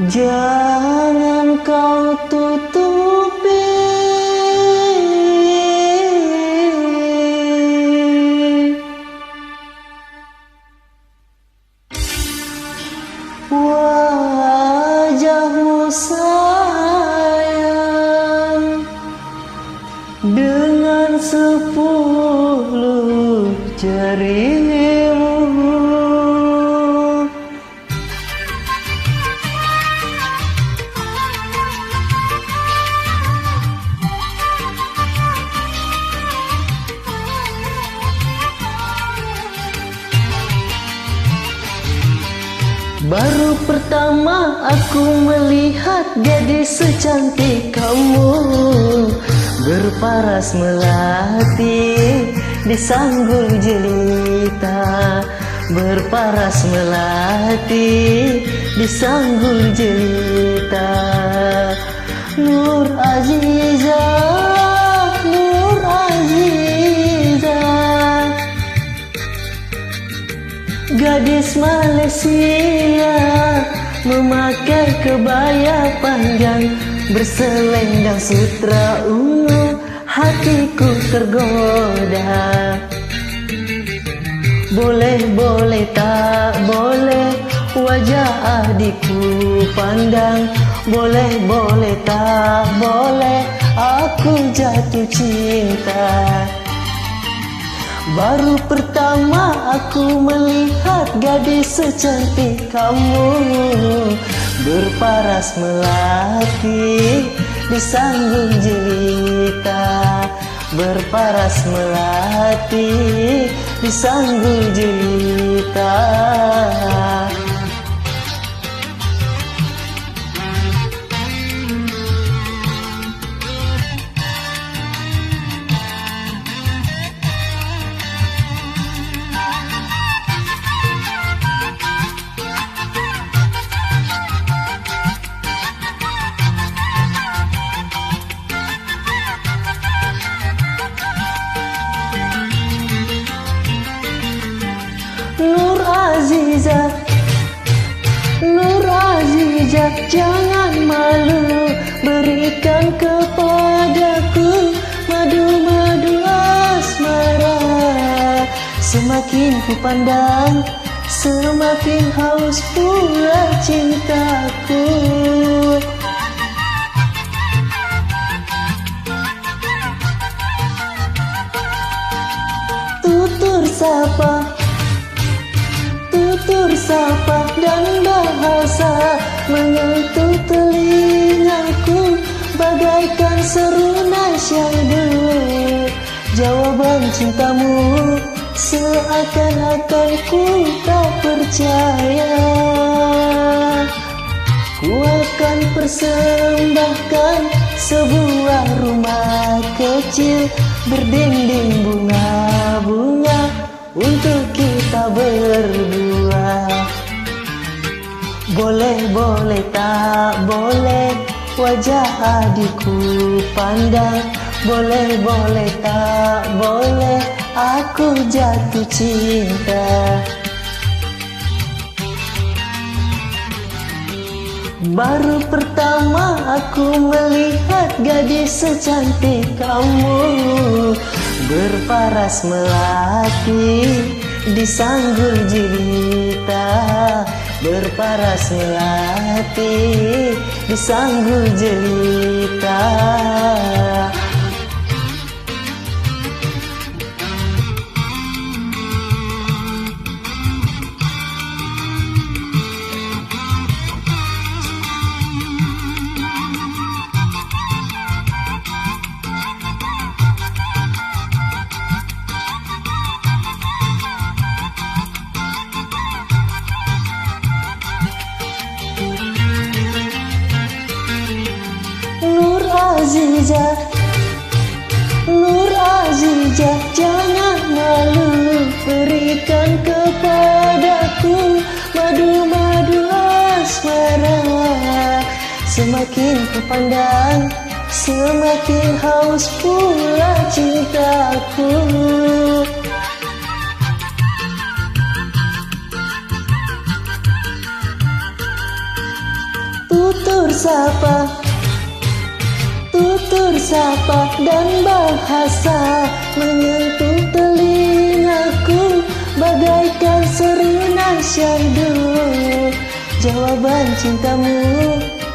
Jangan kau tutupi wajahmu sayang dengan 10 jarimu. Baru pertama aku melihat gadis secantik kamu, berparas melati di sanggul jelita, berparas melati di sanggul jelita. Nur Azizah, Nur Azizah, gadis Malaysia memakai kebaya panjang berselendang sutra ungu, hatiku tergoda. Boleh, boleh, tak boleh wajah adikku pandang. Boleh, boleh, tak boleh aku jatuh cinta. Baru pertama aku melihat gadis secantik kamu, berparas melati di sanggul jelita, berparas melati di sanggul jelita. Nur Azizah, Nur Azizah, jangan malu berikan kepadaku madu-madu asmara. Semakin ku pandang, semakin haus pula cintaku. Tutur sapa, tutur sapa dan bahasa menyentuh telingaku bagaikan seru nasyadu. Jawaban cintamu seakan-akan ku tak percaya. Ku akan persembahkan sebuah rumah kecil berdinding bunga-bunga untuk kita berdua. Boleh, boleh, tak boleh wajah adikku pandang. Boleh, boleh, tak boleh aku jatuh cinta. Baru pertama aku melihat gadis secantik kamu, berparas melati di sanggul jelita, berparas melati di sanggul jelita. Nur Azizah, Nur Azizah, jangan malu berikan kepadaku madu-madu asmara. Semakin ku pandang, semakin haus pula cintaku. tutur sapa dan bahasa menyentuh telingaku bagaikan serunan syahdu. Jawaban cintamu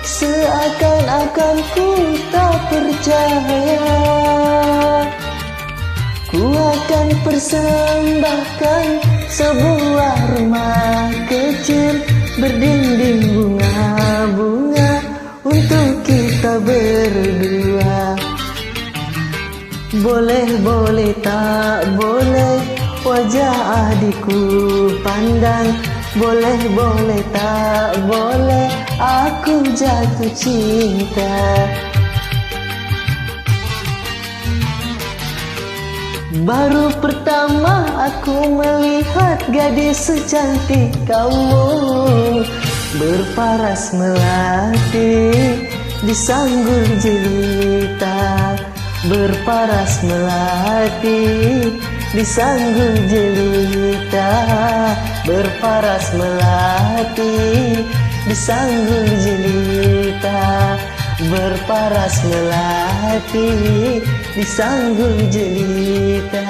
seakan-akan ku tak percaya. Ku akan persembahkan sebuah rumah kecil berdinding bunga-bunga untuk kita berdua. Boleh tak boleh wajah adikku pandang. Boleh tak boleh aku jatuh cinta. Baru pertama aku melihat gadis secantik kamu berparas melati di sanggul jelita. Berparas melati di sanggul jelita. Berparas melati di sanggul jelita. Berparas melati di sanggul jelita.